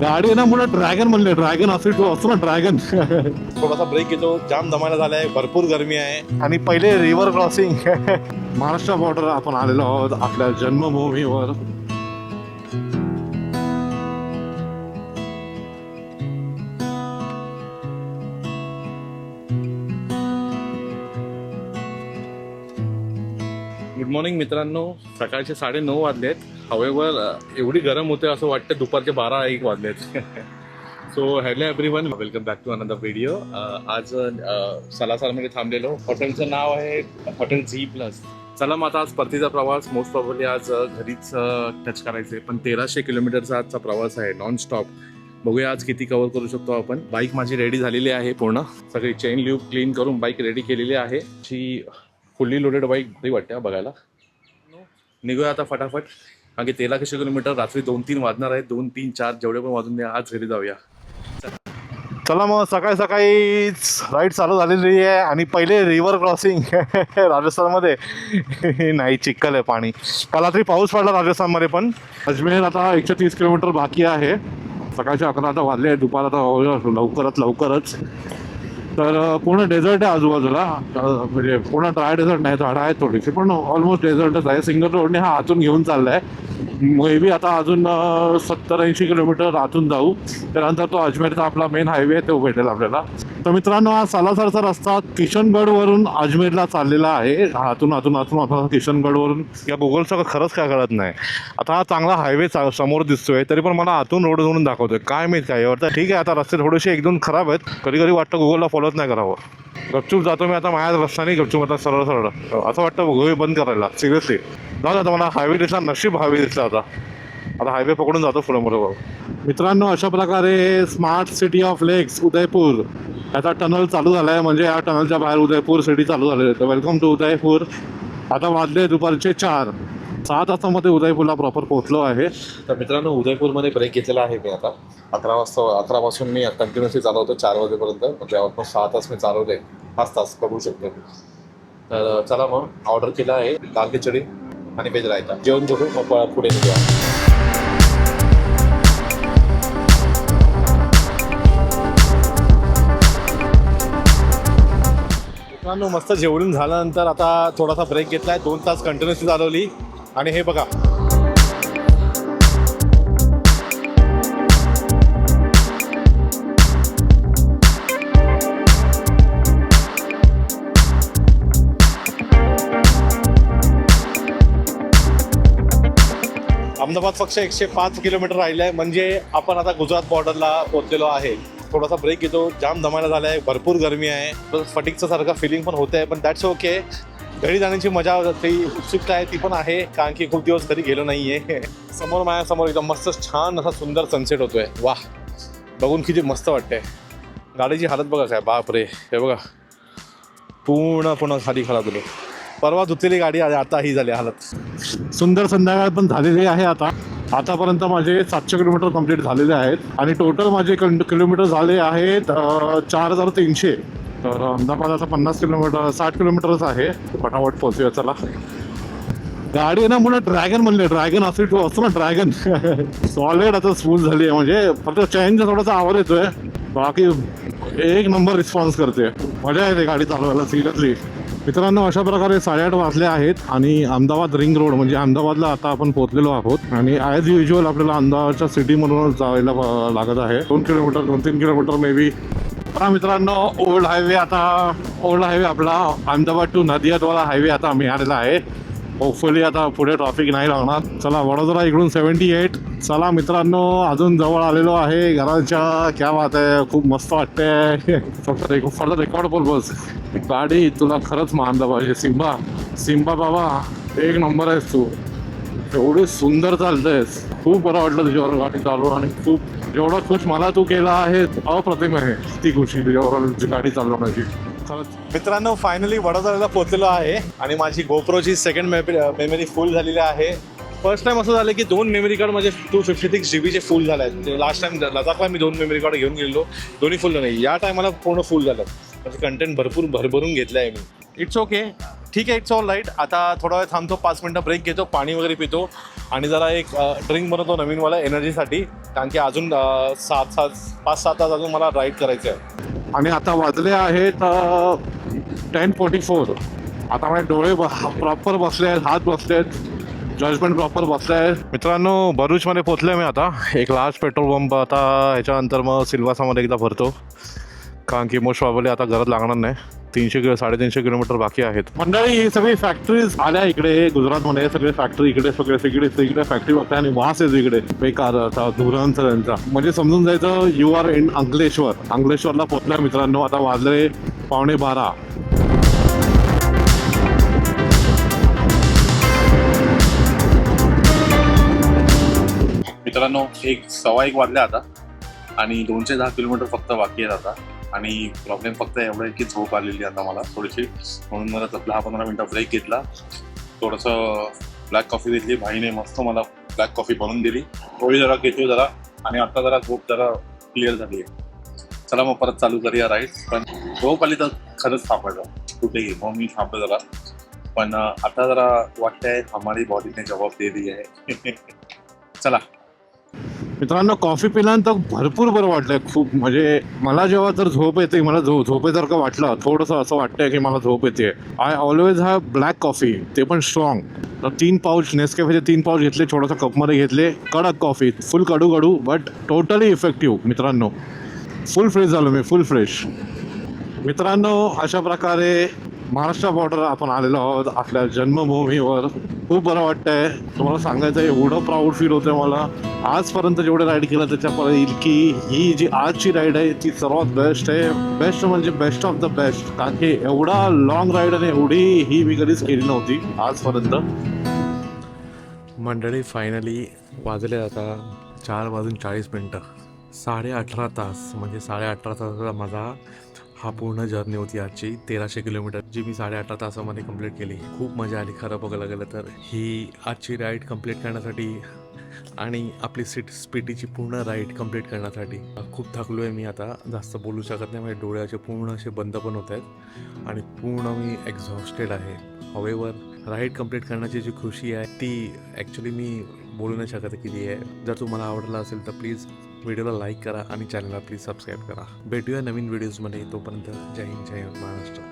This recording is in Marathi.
गाडी ना मुलं ड्रॅगन म्हणले, ड्रॅगन असतो ना ड्रॅगन. थोडासा ब्रेक घेतो, जाम दमायला झालाय, भरपूर गरमी आहे. आणि पहिले रिव्हर क्रॉसिंग. महाराष्ट्र बॉर्डर आपण आलेलो आहोत आपल्या जन्मभूमीवर. गुड मॉर्निंग मित्रांनो, सकाळचे 9:30 वाजलेत. हवेवर एवढी गरम होते असं वाटतं दुपारचे 12-1 वाजलेत. So hello everyone, welcome back to another video. आज सलासरमध्ये थांबलेलो. हॉटेलचं नाव आहे हॉटेल Z+. चला मग आता आज परतीचा प्रवास मोस्ट प्रॉब्ली आज घरीच टच करायचे, पण 1300 किलोमीटरचा आजचा प्रवास आहे नॉन स्टॉप. बघूया आज किती कव्हर करू शकतो आपण. बाईक माझी रेडी झालेली आहे, पूर्ण सगळी चेन ल्यूब क्लीन करून बाईक रेडी केलेली आहे. ची फुल्ली लोडेड बाईक बरी वाटते बघायला. निघूया आता फटाफट, कारण की 1300 किलोमीटर, रात्री 2-3 वाजणार आहेत. 2-3-4 जेवढे पण वाजून द्या, आज घरी जाऊया. चला मग सकाळी सकाळीच राईड चालू झालेली आहे. आणि पहिले रिव्हर क्रॉसिंग राजस्थानमध्ये. नाही, चिखल आहे, पाणी. काल रात्री पाऊस पडला राजस्थानमध्ये पण. अजमेर आता 130 किलोमीटर बाकी आहे. सकाळचे 11 आता वाजले, दुपार आता लवकरच. तर पूर्ण डेझर्ट आहे आजूबाजूला, म्हणजे पूर्ण ड्राय डेझर्ट नाही, झाडं आहेत थोडीशी, पण ऑलमोस्ट डेझर्टच आहे. सिंगल रोडने हा आतून घेऊन चाललाय. मे बी आता अजून 70-80 किलोमीटर आतून जाऊ, त्यानंतर तो अजमेरचा आपला मेन हायवे आहे तो भेटेल आपल्याला. तर मित्रांनो, हा सालासरचा रस्ता किशनगडवरून अजमेरला चाललेला आहे. आतून किशनगडवरून. या गुगलचं खरंच काय कळत नाही. आता हा चांगला हायवे समोर दिसतोय, तरी पण मला आतून रोड म्हणून दाखवतोय, काय माहीत काय यावर. ठीक आहे, आता रस्ते थोडेसे 1-2 खराब आहेत. कधी वाटतं गुगलला फॉलोच नाही करावं. गपचूप जातो मी आता, माझ्या रस्ता नाही, गपचूप आता सरळ असं वाटतं गुगल बंद करायला. सिरियसली जाऊ आता, मला हायवे दिसला, नशीब हायवे दिसला. आता हायवे पकडून जातो पुढे मोठं. मित्रांनो, अशा प्रकारे स्मार्ट सिटी ऑफ लेक्स उदयपूर याचा टनल चालू झाला आहे. म्हणजे या टनलच्या बाहेर उदयपूर सिटी चालू झालेली आहे. तर वेलकम टू उदयपूर. आता वाजले दुपारचे 4. 7 वाजतामध्ये उदयपूरला प्रॉपर पोहोचलो आहे. तर मित्रांनो, उदयपूरमध्ये ब्रेक घेतलेला आहे मी आता. 11 पासून मी कंटिन्युअसली चालवतो 4 वाजेपर्यंत. म्हणजे ऑलमोस्ट 6 तास मी चालवले, 5 तास बघू शकतो. तर चला मग, ऑर्डर केला आहे दाल खिचडी आणि व्हेज रायता. जेवण करू, मग पुढे निघूया. मित्रांनो, मस्त जेवण झाल्यानंतर आता थोडासा ब्रेक घेतला आहे. 2 तास कंटिन्युअसली चालवली. आणि हे बघा, अहमदाबाद फक्त 105 किलोमीटर राहिले आहे. म्हणजे आपण आता गुजरात बॉर्डरला पोहोचलेलो आहे. थोडासा ब्रेक घेतो, जाम दमायला झाला आहे, भरपूर गरमी आहे. फटिकचं सारखं फिलिंग पण होत आहे, पण दॅट्स ओके. घरी जाण्याची मजा, ती उत्सुकता आहे, ती पण आहे, कारण की खूप दिवस घरी गेलो नाही आहे. माझ्यासमोर एकदम मस्त छान असा सुंदर सनसेट होतोय. वाह, बघून किती मस्त वाटतंय. गाडीची हालत बघा काय, बाप रे. हे बघा, पूर्ण खाली खराब झालो. परवा धुतलेली गाडी आता ही झाली हालत. सुंदर संध्याकाळ पण झालेली आहे. आतापर्यंत माझे 700 किलोमीटर कंप्लीट झालेले आहेत. आणि टोटल माझे किलोमीटर झाले आहेत 4300. तर अहमदाबाद 50 किलोमीटर 60 किलोमीटरच आहे. फटाफट पोहोचूया चला. गाडी ना मुलं ड्रॅगन म्हणले, ड्रॅगन असतो ना ड्रॅगन. सॉलिड आता स्मूथ झाली आहे. म्हणजे फक्त चेनचा थोडासा आवाज येतोय, बाकी एक नंबर रिस्पॉन्स करते. मजा येते गाडी चालवायला, सिरियसली. मित्रांनो, अशा प्रकारे 8:30 वाजले आहेत. आणि अहमदाबाद रिंग रोड म्हणजे अहमदाबादला आता आपण पोहोचलेलो आहोत. आणि ॲज युज्युअल आपल्याला अहमदाबादच्या सिटीमधूनच जायला लागत आहे. 2-3 किलोमीटर मे बी. मित्रांनो, ओल्ड हायवे आपला अहमदाबाद टू नदियादवाला हायवे आता मिळालेला आहे. होपफुली आता पुढे ट्रॅफिक नाही लागणार. चला, वडोदरा इकडून 78. चला मित्रांनो, अजून जवळ आलेलो आहे घराच्या. क्या बात आहे, खूप मस्त वाटतंय. फक्त रेकॉर्ड पर्पज. गाडी तुला खरंच मानलं पाहिजे. सिम्बा बाबा, एक नंबर आहेस तू. एवढी सुंदर चालतेस. खूप बरं वाटलं तुझ्यावर गाडी चालवून. आणि खूप जेवढा खुश मला तू केला आहे, अप्रतिम आहे ती खुशी तुझ्यावर गाडी चालवण्याची. मित्रांनो, फायनली वडोदराला पोहोचलेलो आहे. आणि माझी गोप्रोची सेकंड मेमरी फुल झालेली आहे. फर्स्ट टाइम असं झालं की 2 मेमरी कार्ड माझे 256 GB फुल झाले आहेत. लास्ट टाइम लडाखला मी 2 मेमरी कार्ड घेऊन गेलो, दोन्ही फुल नाही. या टायमाला पूर्ण फुल झालं. म्हणजे कंटेंट भरपूर भरभरून घेतलं आहे मी. It's okay. ठीक आहे, इट्स ऑल राईट. आता थोडा वेळ थांबतो, 5 मिनटं ब्रेक घेतो, पाणी वगैरे पितो आणि जरा एक ड्रिंक बनवतो नवीनवाला एनर्जीसाठी, कारण की अजून 5-7 तास अजून मला राईड करायचं आहे. आणि आता वाजले आहेत 10:44. आता माझे डोळे प्रॉपर बसले आहेत, हात बसले आहेत, जजमेंट प्रॉपर बसले आहेत. मित्रांनो, भरूचमध्ये पोहोचले मी आता. एक लास्ट पेट्रोल पंप, आता ह्याच्यानंतर मग सिल्वासामध्ये एकदा भरतो, कारण की मोस्ट प्रॉब्ली आता घरात लागणार नाही. 300-350 किलोमीटर बाकी आहेत. मंडळी, ही सगळी फॅक्टरीज आल्या इकडे गुजरातमध्ये. सगळे फॅक्टरी इकडे इकडे फॅक्टरी बघताय आणि वास येतो इकडे बेकार धुरांचा त्यांचा. म्हणजे समजून जायचं यू आर इन अंकलेश्वरला पोहोचला मित्रांनो. आता वाजले 11:15. मित्रांनो, 1:15 वाजले आता आणि 210 किलोमीटर फक्त बाकी आहेत आता. आणि प्रॉब्लेम फक्त एवढा आहे की झोप आलेली आता मला थोडीशी, म्हणून मला 10-15 मिनटं ब्रेक घेतला. थोडंसं ब्लॅक कॉफी घेतली, भाईने मस्त मला ब्लॅक कॉफी बनवून दिली. थोडी जरा घेतली जरा, आणि आता जरा झोप जरा क्लिअर झाली आहे. चला मग परत चालू करूया राईड. पण झोप आली तर खरंच थांबायचं कुठेही, मग मी थांबलो जरा. पण आता जरा वाटतंय हमारी बॉडीने जबाब दे दी आहे. चला मित्रांनो, कॉफी पिल्यानंतर भरपूर बरं वाटलंय खूप. म्हणजे मला जेव्हा तर झोप येते, मला झोपेसारखं वाटलं, थोडंसं असं वाटतंय की मला झोप येते. I always have black coffee, ते पण स्ट्रॉंग. तर 3 पाऊच नेसकॅफेचे 3 पाऊच घेतले, थोडंसं कपमध्ये घेतले. कडक coffee, full Kadu but totally effective. मित्रांनो, फुल फ्रेश झालो मी, फुल फ्रेश. मित्रांनो, अशा प्रकारे महाराष्ट्र बॉर्डर आपण आलेलो आहोत आपल्या जन्मभूमीवर. खूप बरं वाटतंय. तुम्हाला सांगायचं, एवढं प्राऊड फील होतंय मला. आजपर्यंत जेवढे राईड केलं त्याच्यापर्यंत की ही जी आजची राईड आहे ती सर्वात बेस्ट आहे. बेस्ट म्हणजे बेस्ट ऑफ द बेस्ट, कारण की एवढा लॉंग राईड आणि एवढी ही मी कधीच केली नव्हती आजपर्यंत. मंडळी, फायनली वाजले आता 4:40. 18.5 तास, म्हणजे 18.5 तासाचा माझा हा पूर्ण जर्नी होती आजची. 1300 किलोमीटर जी मी 18.5 तासामध्ये कंप्लीट केली. खूप मजा आली खरं बघायला गेलं तर. ही आजची राईड कंप्लीट करण्यासाठी आणि आपली स्पीटीची पूर्ण राईड कंप्लीट करण्यासाठी खूप थकलो आहे मी. आता जास्त बोलू शकत नाही, माझे डोळे पूर्ण असे बंद पण होत आहेत आणि पूर्ण मी एक्झॉस्टेड आहे. हवेवर राईड कंप्लीट करण्याची जी खुशी आहे ती ॲक्च्युली मी बोलू नाही शकत किती आहे. जर तुम्हाला आवडला असेल तर प्लीज व्हिडिओला लाईक करा आणि चॅनलला प्लीज सबस्क्राईब करा. भेटूया नवीन व्हिडिओजमध्ये. तोपर्यंत जय हिंद, जय महाराष्ट्र.